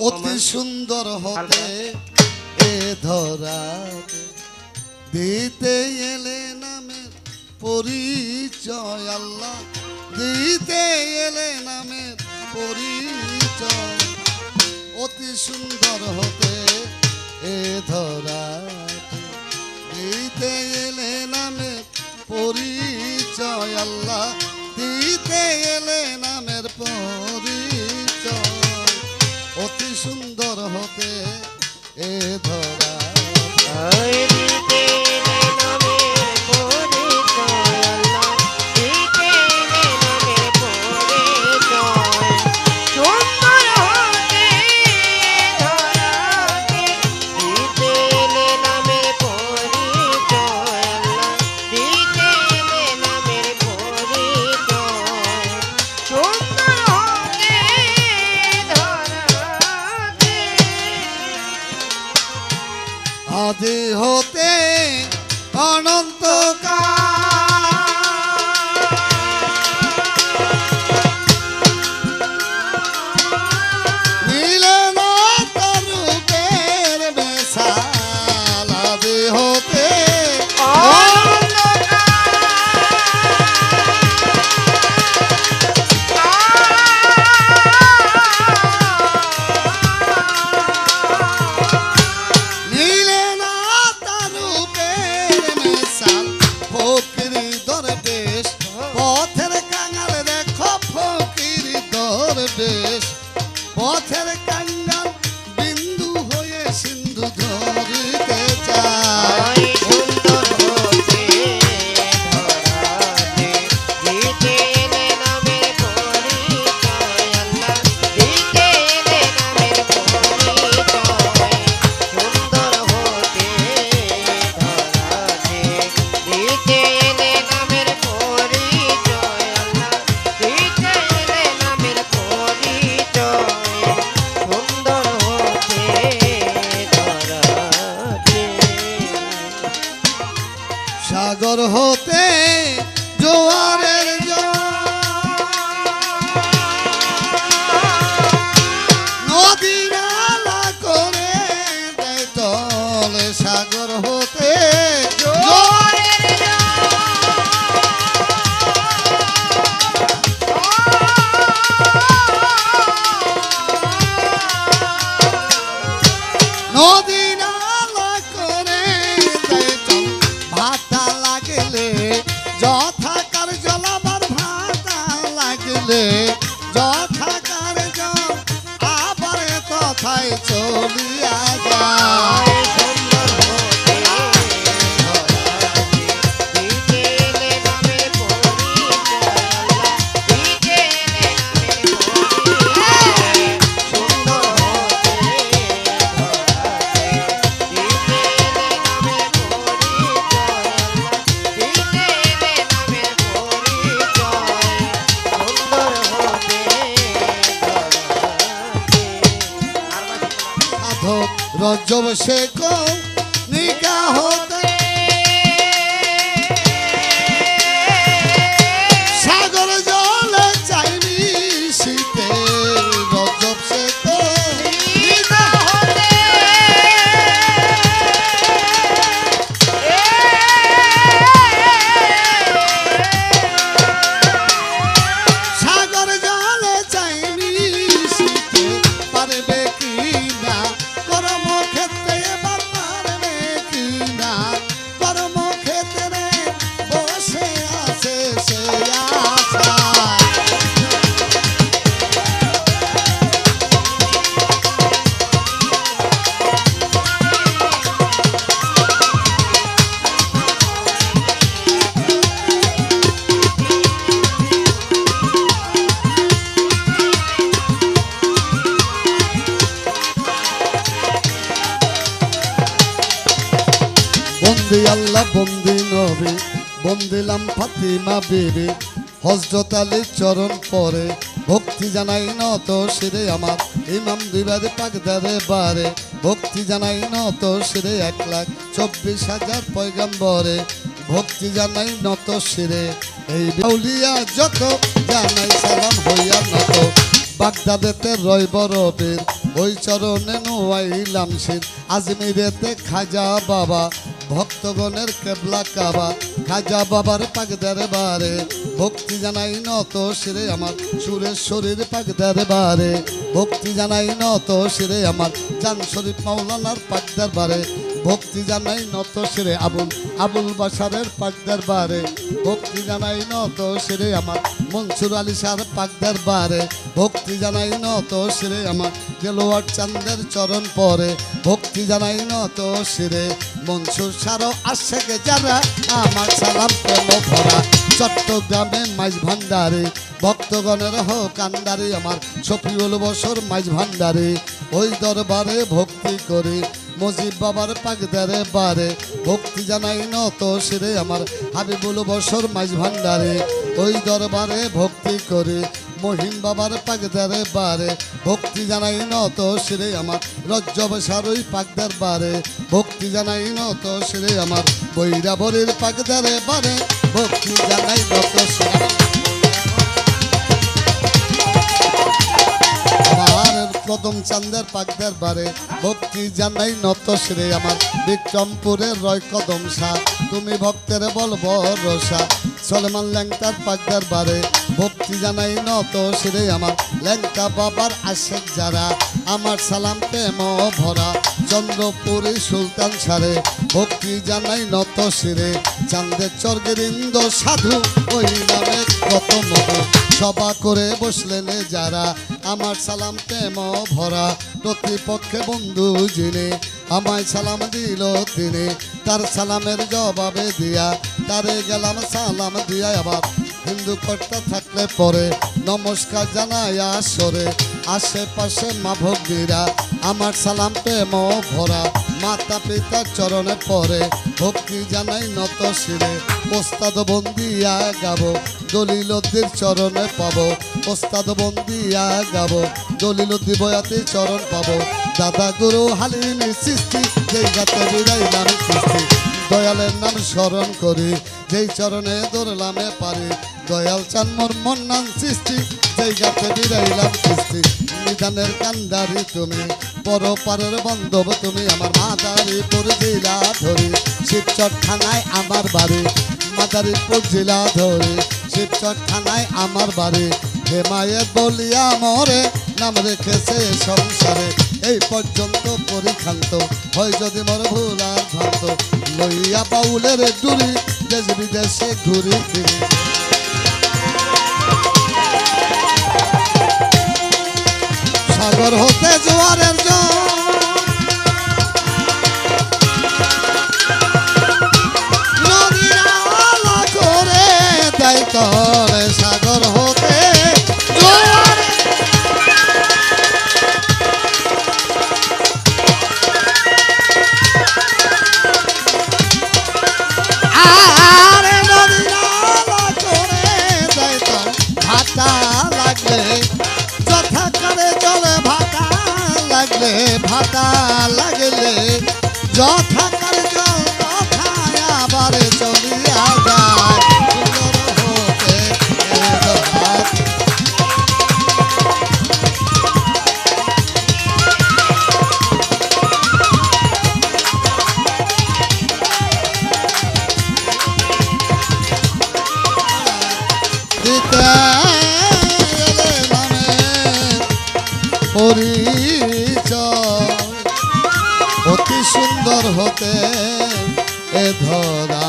অতি সুন্দর হতে এ ধরাতে দিতে এলে নামের পরিচয় আল্লাহ দিতে এলে নামের পরিচয় অতি সুন্দর হতে এ ধরাতে দিতে এলে নামের পরিচয় আল্লাহ দিতে এলে নামের পরিচয় অতি সুন্দর হতে এ ধরা আদি হতে অনন্তকাল মিলে না তার রূপের মেশাল আদি হতে পথের কাঙ্গাল বিন্দু হয়ে সিন্ধু ধরিতে চায় সুন্দর হতে ধরাতে দিতে এলে নামের পরিচয় আল্লাহ দিতে এলে নামের পরিচয় সুন্দর হতে ধরাতে দিতে এলে নামের পরিচয় আল্লাহ দিতে এলে নামের পরিচয় সাগর হতে জোয়ারের নদী নালা করে দেয় তলে সাগর হতে নদী নালা করে দেয় চল ভাতা লাগলে যথাকার জল আবার ভাতা লাগলে যথাকার জল আবার তথায় চলিয়া যায় রজব শেখ নিকা হতে সাগর জলে চাইনি শীতে রজব শেখ নিকা হতে সাগর জলে চাইনি শীতে পারবে কি না কর্মক্ষেত্রে এবার পারবে কিনা কর্মক্ষেত্রে বসে আছে সে আশা বন্দি আল্লাহ বন্দি নবী বন্দিলাম ফাতিমা বিবি হযরত আলীর চরণ পরে ভক্তি জানাই নত শিরে আমার ইমাম দুইবার পাক দারে বারে ভক্তি জানাই নত শিরে 1,24,000 পয়গম্বরে ভক্তি জানাই নত শিরে এই আউলিয়া যত জানাই সালাম হইয়া নত বাগদাদেতে রয় বড় বীর ওই চরণে নোয়াইলাম শির আজমিরেতে খাজা বাবা ভক্তগণের কেবলা কাবা খাজা বাবার পাক দরবারে ভক্তি জানাই নত শিরে আমার সুরেশ্বরীর পাক দরবারে ভক্তি জানাই নত শিরে আমার জান শরীফ মাওলানার পাক দরবারে ভক্তি জানাই নত শিরে আবুল বাসারের পাক দরবারে ভক্তি জানাই নত শিরে আমার মনসুর আলী শাহর পাক দরবারে ভক্তি জানাই নত শিরে আমার দেলোয়ার চাঁদের চরণ পরে ভক্তি জানাই নত শিরে মনসুর সারো আশেকে যারা আমার সালাম প্রেম ভরা চট্টগ্রামে মাইজ ভান্ডারে ভক্তগণের হোক কান্ডারি আমার শফিউল বসর মাইজ ভান্ডারে ওই দরবারে ভক্তি করি মজিব বাবার পাক দরবারে ভক্তি জানাই নত শিরে আমার হাবিবুল বসর মাইজ ভান্ডারে ওই দরবারে ভক্তি করি মহিম বাবার পাক দরবারে ভক্তি জানাই নত শিরে আমার রজ্জব সারই পাক দরবারে ভক্তি জানাই নত শিরে আমার বৈরাবরের পাক দরবারে ভক্তি জানাই নত শিরে আমার কদম চাঁদের পাক দরবারে ভক্তি জানাই নত শিরে আমার বিক্রমপুরের রয় কদম শাহ তুমি ভক্তের বল ভরসা সলমান ল্যাংটার পাক দরবারে ভক্তি জানাই নত শিরে আমার ল্যাংটা বাবার আশেক যারা আমার সালাম প্রেম ভরা চন্দ্রপুরী সুলতান সারে ভক্তি জানাই নত শিরে চাঁদের চর্গের ইন্দ্র সাধু ওই নামে কত মধু সভা করে বসলেন যারা আমার সালাম প্রেম ভরা প্রতিপক্ষে বন্ধু যিনি আমায় সালাম দিল তিনি তার সালামের জবাবে দিয়া তারে গেলাম সালাম দিয়া আবার হিন্দু কর্তা থাকলে পরে নমস্কার জানাই আসরে আশেপাশে মা ভক্তিরা আমার সালাম প্রেম ভরা মাতা পিতার চরণে পরে ভক্তি জানাই নত শিরে ওস্তাদ বন্দিয়া গাবো দলিলদ্দির চরণে পাবো ওস্তাদ বন্দিয়া গাবো দলিলদ্দি বয়াতির চরণ পাবো দাদা গুরু হালিমের সৃষ্টি যেই গাতে বিরাইলাম সৃষ্টি দয়ালের নাম স্মরণ করি যেই চরণে দৌড়লামে পারি দয়াল চান মোর মন্নান সৃষ্টি যেই গাতে বিরাইলাম সৃষ্টি নিদানের কান্দারি তুমি পরপারের বন্ধব তুমি আমার মাদারীপুর জেলা ধরি শিবচর থানায় আমার বাড়ি মাদারীপুর জেলা ধরি শিবচর থানায় আমার বাড়ি হেমায়েত বলিয়া মরে নাম রেখেছে সংসারে এই পর্যন্ত পরিখান্ত হয় যদি মোর ভুল আর ভ্রান্ত লইয়া বাউলের ডুরি দেশ বিদেশে ঘুরি ফিরি সাগর হতে জোয়ারের জল নদীর আলা করে দেয় তলে সাগর হতে ভাটা লাগলে যথাকার জল তথায় আবার চলিয়া যায় পরিচয় অতি সুন্দর হতে এ ধরা